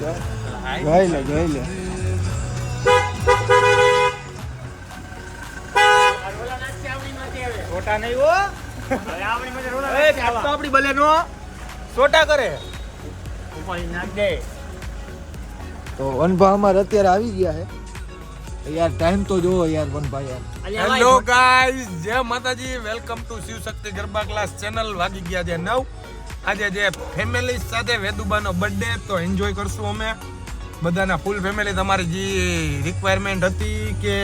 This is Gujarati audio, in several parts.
જોઈ લે જોઈ લે છોટા નહીં હો આપડી ભલે નો છોટા કરે નાખ દે તો વનભા અમારે અત્યારે આવી ગયા છે યાર ટાઈમ તો જોવો યાર વનભા યાર હેલો ગાઈસ જય માતાજી welcome to Shiv Shakti Garba class channel વાગી ગયા છે 9 આજે જે ફેમિલી સાથે વેદુબાનો બર્થડે તો એન્જોય કરશું અમે બધાના ફૂલ ફેમિલી તમારી જે રિક્વાયરમેન્ટ હતી કે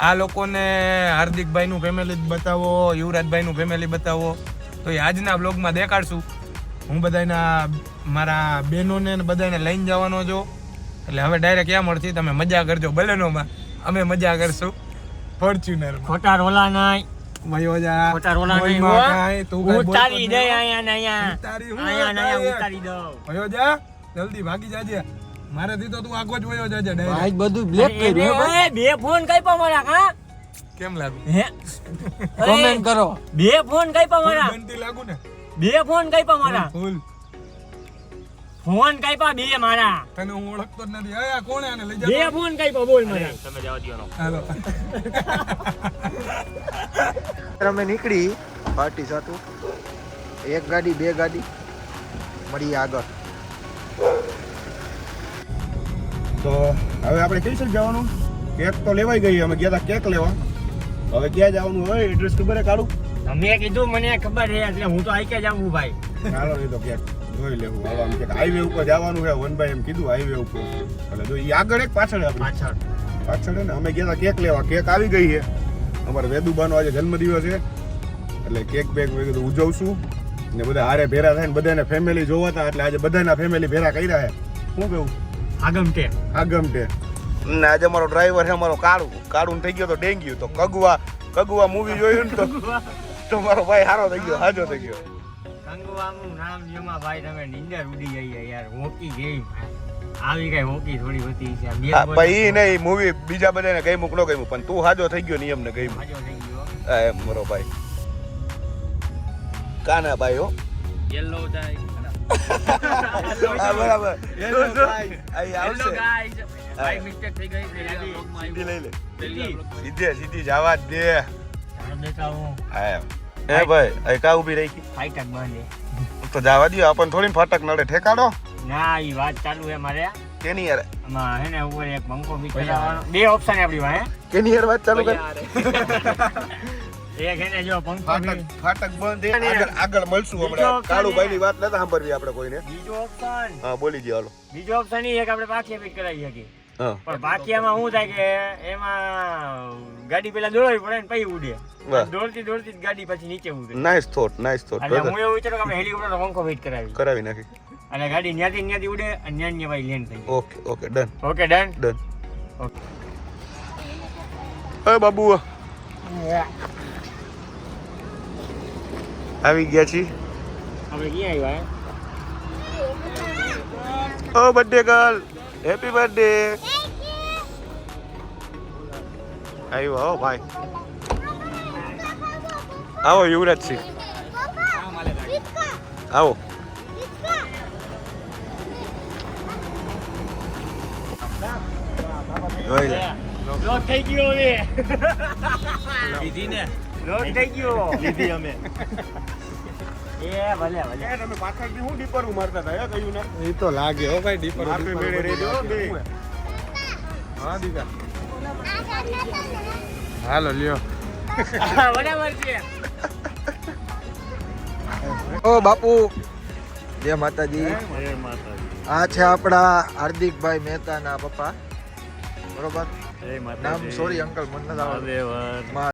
આ લોકોને હાર્દિકભાઈનું ફેમિલી બતાવો યુવરાજભાઈનું ફેમિલી બતાવો તો એ આજના બ્લોગમાં દેખાડશું હું બધાના મારા બહેનોને બધાને લઈને જવાનો છું એટલે હવે ડાયરેક્ટ ક્યાં મળશે તમે મજા કરજો બલેનોમાં અમે મજા કરશું ફોર્ચ્યુનર ખોટા રોલા નાય મયો જા ખોટા રોલા નહીં કાઈ તું કાઈ ઉતારી દે આયા ને આયા આયા ને આયા ઉતારી દો મયો જા જલ્દી ભાગી જાજે મારે થી તો તું આગો જ વયો જાજે ડાયરેક્ટ આજ બધું બ્લેક કર્યું હે ભાઈ બે ફોન કાપ્યા મારા કા કેમ લાગુ હે કમેન્ટ કરો બે ફોન કાપ્યા મારા બનતી લાગુ ને બે ફોન કાપ્યા મારા ફૂલ ફોન કાપ્યા બે મારા તને હું ઓળખતો જ નથી આ કોણ આને લઈ બે જા ફોન કાપ્યા બોલ મારા તમે જવા દયો હાલો અમે નીકળી પાર્ટી સાથે એક ગાડી બે ગાડી મળીએ આગળ તો હવે આપણે કઈ સાઈડ જવાનું કેક તો લેવાઈ ગઈ અમે ગયા હતા કેક લેવા હવે ક્યાં જવાનું હોય એડ્રેસ ખબર હે કાઢું તમે કીધું મને ખબર છે એટલે હું તો આઈકે જાઉં ભાઈ ચાલો એ તો કેક જોઈ લેવું હવે આમ કે હાઈવે ઉપર જવાનું છે વનભાઈ એમ કીધું હાઈવે ઉપર એટલે જો એ આગળ એક પાછળ આપણે પાછળ હે ને અમે ગયા હતા કેક લેવા કેક આવી ગઈ છે અમારે વેદુબાનો આજે જન્મદિવસ છે એટલે કેક બેક મેં કીધું ઉજવશું ને બધા હારે ભેરા થાય ને બધાને ફેમિલી જોવાતા એટલે આજે બધાના ફેમિલી ભેરા કર્યા છે શું કહું આગમટે ને આજે અમારો ડ્રાઈવર છે અમારો કાળું થઈ ગયો તો ડેન્ગ્યુ તો કગવા મૂવી જોયું ને તો મારો ભાઈ હારો થઈ ગયો હાજો થઈ ગયો કંગવાનું નામ જેમાં ભાઈ તમે નિંદર ઉડી જઈએ યાર હોકી ગેમ આવી કઈ હોકી થોડી હોતી છે ભાઈ ઈ નહીં મૂવી બીજા બધાને ગઈ મોકલો ગઈ પણ તું હાજો થઈ ગયો નિયમ ને ગઈ હાજો થઈ ગયો એમ મારો ભાઈ કાના ભાઈ હો યેલો ડાઈ બરાબર યેલો ગાઈસ ભાઈ મિસ્ટેક થઈ ગઈ છે સીધી લઈ લે સીધી જવા જ દે બેઠા હું એ ભાઈ આ કા ઊભી રહી ફાઈટ જ બંધ તો જવા દો આપણ થોડી ફાટક નડે ઠેકાડો ના ઈ વાત ચાલુ છે મારે કેની યાર આમાં હે ને ઉપર એક પંખો બી ચલાવવાનો બે ઓપ્શન આપણી પાસે કેની યાર વાત ચાલુ કર એક હે ને જો પંખો ફાટક બંધ આગળ મળશું હમણાં કાળુભાઈ ની વાત નતા સાંભળવી આપણે કોઈને બીજો ઓપ્શન હા બોલી દે હાલો બીજો ઓપ્શન ઈ એક આપણે પાછી ફિટ કરાવી શકીએ હા પણ પાકિયામાં શું થાય કે એમાં ગાડી પેલા દોડવી પડે ને પછી ઉડે દોડતી જ ગાડી પછી નીચે ઉડે નાઇસ થોટ એટલે હું એવું વિચારું કે આપણે હેલિકોપ્ટર પંખો ફિટ કરાવી નાખી અને ગાડી ન્યાથી ઉડે અને ન્યા ભાઈ લેન્ડ થઈ ઓકે ડન ડન ઓકે એ બાબુ આવી ગયા છી આપણે ક્યાં આવ્યા ઓ બર્થડે ગર્લ હેપી બર્થડે આવ્યો હો ભાઈ આવો યુવરાજ સિંહ આવો જોઈ લે લોટ થઈ ગયો હવે લીધી ને લોટ થઈ ગયો લીધી અમે એ ભલે તમે પાછળથી હું ડીપર મારતા હતા કયું ને એ તો લાગે હો ભાઈ ડીપર આપે મેળે રેજો બે હા દીકા હાલો લ્યો બરાબર છે ઓ બાપુ જય માતાજી આ છે આપણા હાર્દિકભાઈ મહેતાના પપ્પા બરોબર નામ સોરી અંકલ મને નથી આવડતું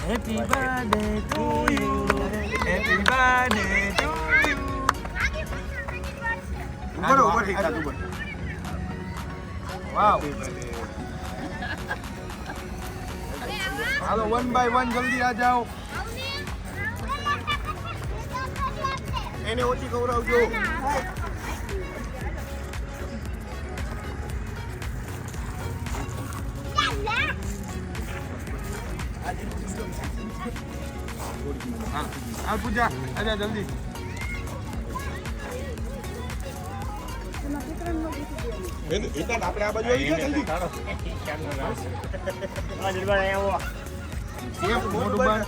happy birthday to you, happy birthday to you. બરોબર હિકા તું બોલ. વાવ. હાલો 1 by 1 જલ્દી આ જાઓ. એને ઓછી ખવડાવજો. હાલ પૂજા આજા જલ્દી. હિકા આપણે આ બાજુ આવી ગયા જલ્દી. આ દરબાર અહીંયા આવો. સેફ મોટું બાર.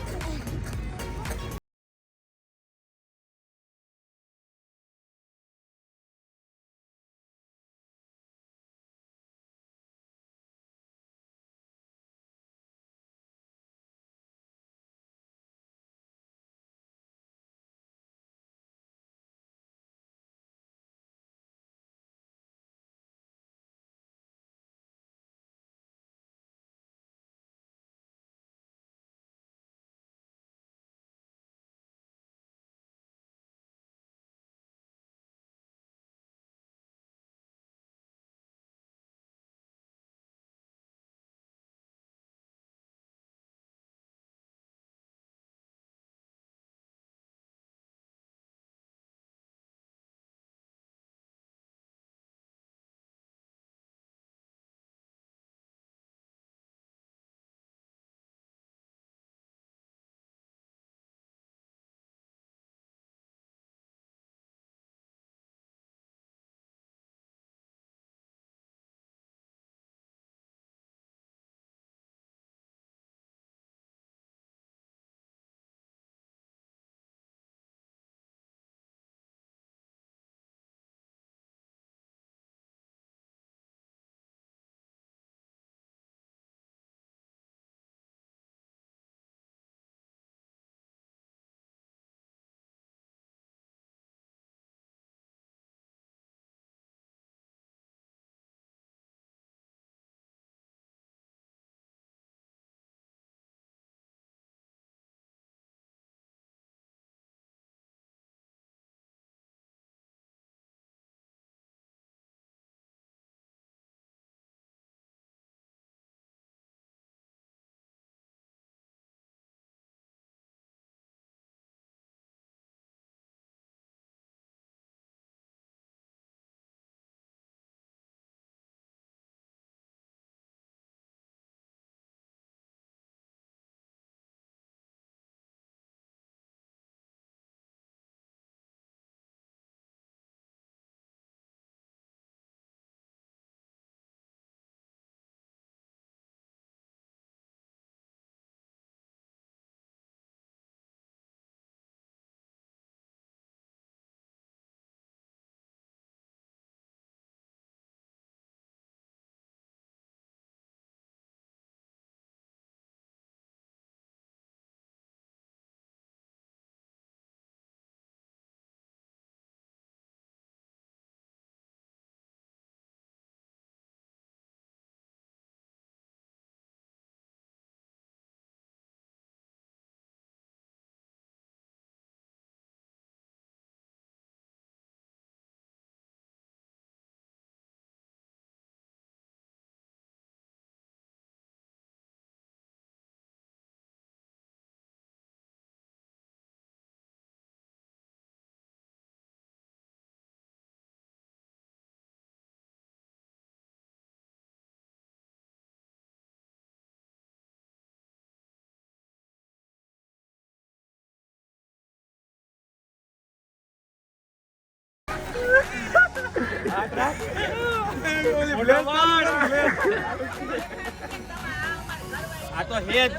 આ તો હેજ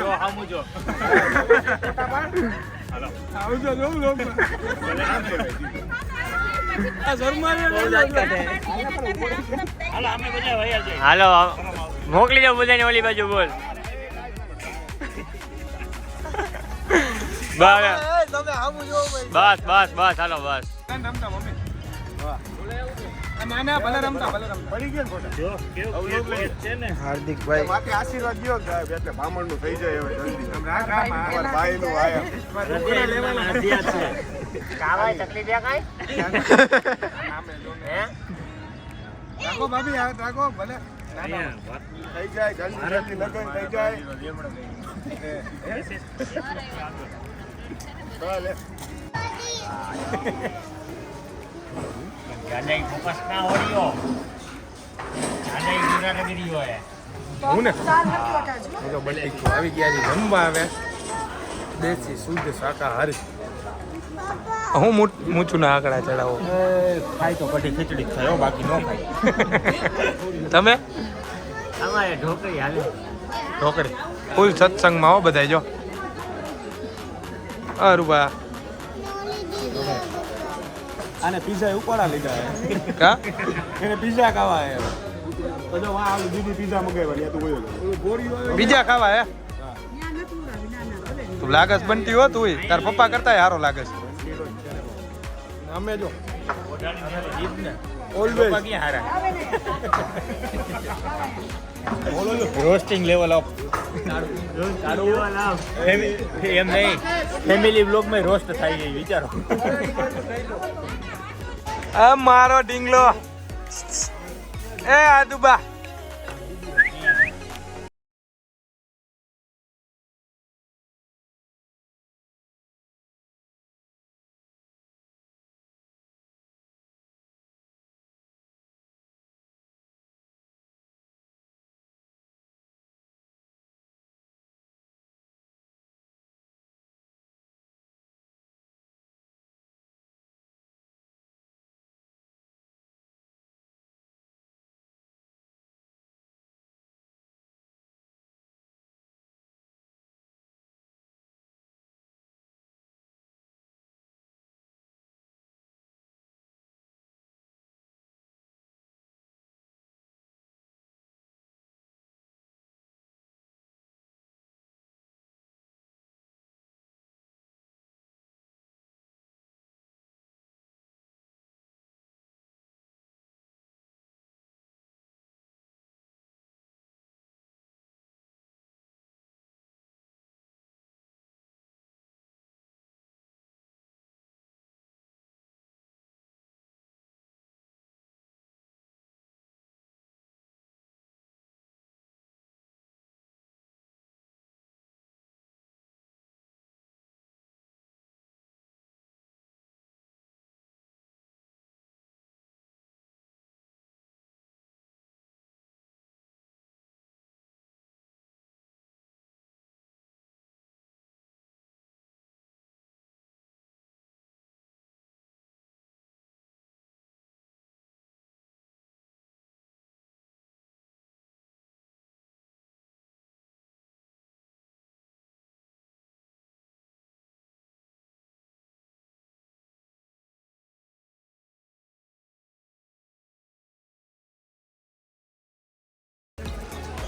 જો હામુ જો હાલો આવજો જો લોક આ શર્માને હાલો અમે બધા વયા જઈએ હાલો મોકલી દો બધાને ઓલી બાજુ બોલ બસ તમે આવું જો ભાઈ બસ બસ બસ હાલો બસ રમતા મમ્મી વાહ ના ના ભલે રમતા પડી ગયા ને ખોટા જો કેવું છે ને હાર્દિકભાઈ માથે આશીર્વાદ દ્યો સાહેબ એટલે બ્રાહ્મણનું થઈ જાય હવે જલ્દી અમારા ભાઈનું આયા હૃદય લેવાના હદિયા છે કાવાય તકલીફ કાઈ હે રાખો ભાભી રાખો ભલે થઈ જાય જલ્દી જલ્દી લગન થઈ જાય ભલે ગાડાઈ ફોકસ ના હોડિયો ગાડાઈ પૂરા નગરી હોય હું ને હું તો બને આવી ગયા છે જમવા આવે દેશી શુદ્ધ શાકાહારી હું મૂછું ના આંકડા ચડાવો ખાય તો કઢી ખીચડી ખાયો બાકી ન ખાય તમે અમારે ઢોકળી હાલે ઢોકળી ફૂલ સત્સંગમાં હો બધાય જો અરુબા આને પીઝા ઉપાડા લીધા કા એને પીઝા ખાવા હે બધો વા આવું દીદી પીઝા મગાવ્યા તું ગયો બીજા ખાવા હે તું લાગસ બનતી હો તું તાર પપ્પા કરતા હારો લાગસ અમે જો ઓલવેઝ રોસ્ટિંગ લેવલ અપ એમ નહીં ફેમિલી બ્લોગમાં રોસ્ટ થાય છે વિચારો આ મારો ઢીંગલો એ આદુબા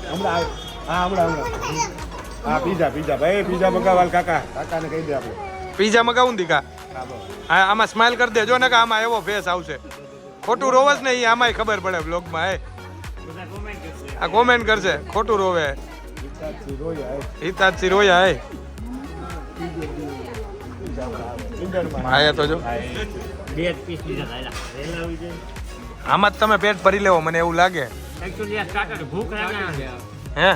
હમણાં હા પીઝા ભાઈ પીઝા મગાવાલ કાકાને કહી દે આપણે પીઝા મગાવું દીકા હા આમાં સ્માઈલ કરી દેજો ને કે આમાં એવો ફેસ આવશે ખોટું રોવે જ ને એ આમાંય ખબર પડે બ્લોગમાં હે આ કોમેન્ટ કરશે ખોટું રોવે હિતાજી રોયા હે આયા તો જો બે પીસ લીધા રેલા આવી જાય આમાં જ તમે પેટ ભરી લેવો મને એવું લાગે એકચ્યુઅલી આ કાકા ભૂખ લાગે હે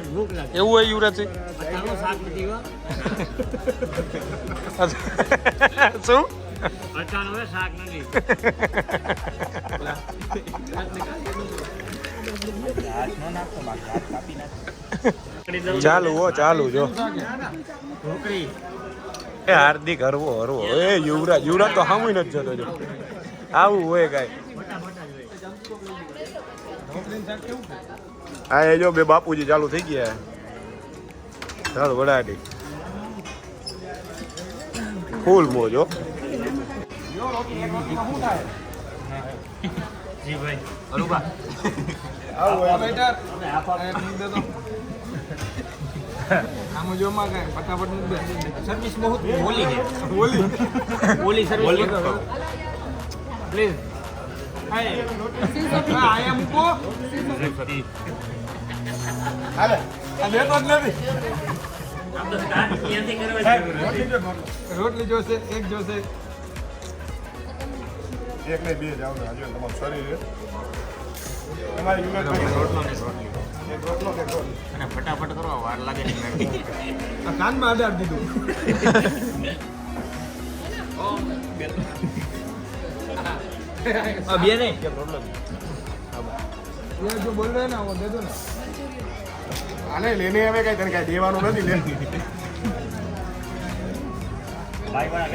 ભૂખ લાગે એવું હોય યુવરાજજી તારું શાક નથી હો શું અચાનક હવે શાક નથી ચાલુ હો ચાલુ જો ઢોકળી એ હાર્દિક હરવો એ યુવરાજ તો હામુય નથી જતો જો આવું હોય કાંઈ હા એ જો બે બાપુજી ચાલુ થઈ ગયા ચાલો વડાટી ફૂલ મોજો જી ભાઈ અરુબા આમાં જો માં કાંઈ ફટાફટ મૂક દે સર્વિસ બહુ ઓલી છે ઓલી સર્વિસ પ્લીઝ આયા મૂકો હાલે આ લેતો જ નથી રોટલી જોશે એક જોશે એક ને બે જાવ ને આજે તમારું શરીર છે. તમારી યુનિટ એક રોટલો કે રોટલી અને ફટાફટ કરો વાર લાગે નહીં. આ કાનમાં આધાર દીધું બે નહીં ये जो बोल रहे हैं ना वो दे दो ना આને લેને હવે કઈ તને કઈ દેવાનું નથી લે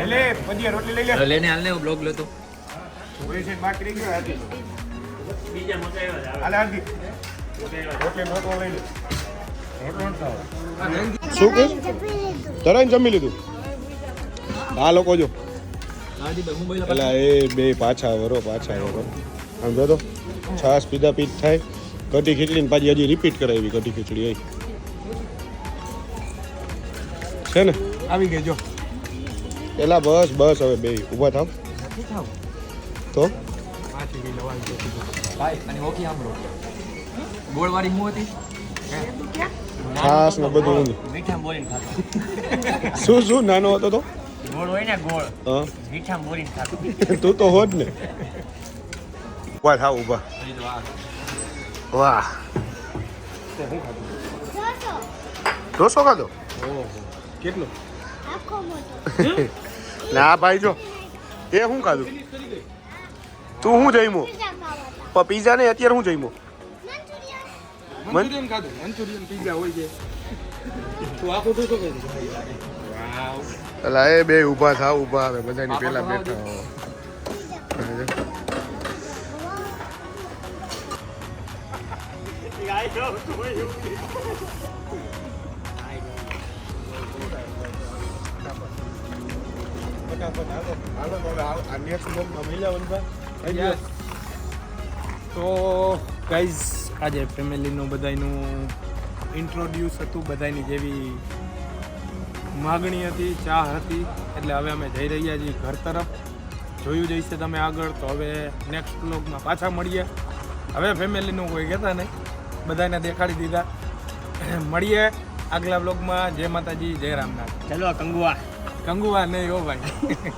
લે પછી રોટલી લઈ લે લેને હાલને બ્લોગ લેતો કોઈ છે બાકી રહી ગયો હાજી બીજા મકાઈ હાલે હાજી રોટલી નહોતો લઈ લે हाँ, thank you. શું કે તરત જમી લીધું આ લોકો જો એટલે એ બે પાછા વરો આમ જો તો છાસ પીધા પીધ થાય કઢી ખીચડી ને પાછી હજી રિપીટ કરાવી કઢી ખીચડી એ છે ને આવી ગઈ જો એલા બસ બસ હવે બે ઊભા થાવ તો પાછી ગઈ લવાઈ ગઈ ભાઈ અને ઓકી આંબળો ગોળવાળી મું હતી છાસ ને બધું ઊંધું. મીઠા બોરીને ખાતો શું નાનો હતો તો ગોળ હોય ને ગોળ હા મીઠા બોરીને ખાતો તું તો હોત ને ઊભા થાવ ઊભા વાહ ઢોસો ખાધો કેટલો ના ભાઈ જો એ શું ખાધું તું શું જમ્યો પણ પીઝા ને અત્યારે શું જમ્યો મંચુરિયન ખાધું મંચુરિયન પીઝા હોય છે તું આખું તું શું કહી વાવ એટલે એ બે ઊભા થાવ ઊભા હવે બધાની પેલા બેઠા હો. Yes. તો ગાઈઝ આજે ફેમિલીનું બધાયનું ઇન્ટ્રોડ્યુસ હતું બધાની જેવી માગણી હતી ચાહ હતી એટલે હવે અમે જઈ રહ્યા છીએ ઘર તરફ જોયું જઈશે તમે આગળ તો હવે નેક્સ્ટ વ્લોગમાં પાછા મળીએ હવે ફેમિલીનું કોઈ કહેતા નહીં બધાને દેખાડી દીધા મળીએ આગલા વ્લોગમાં જય માતાજી જય રામનાથ ચલો કંગુઆ કંગુવા નહીં હો ભાઈ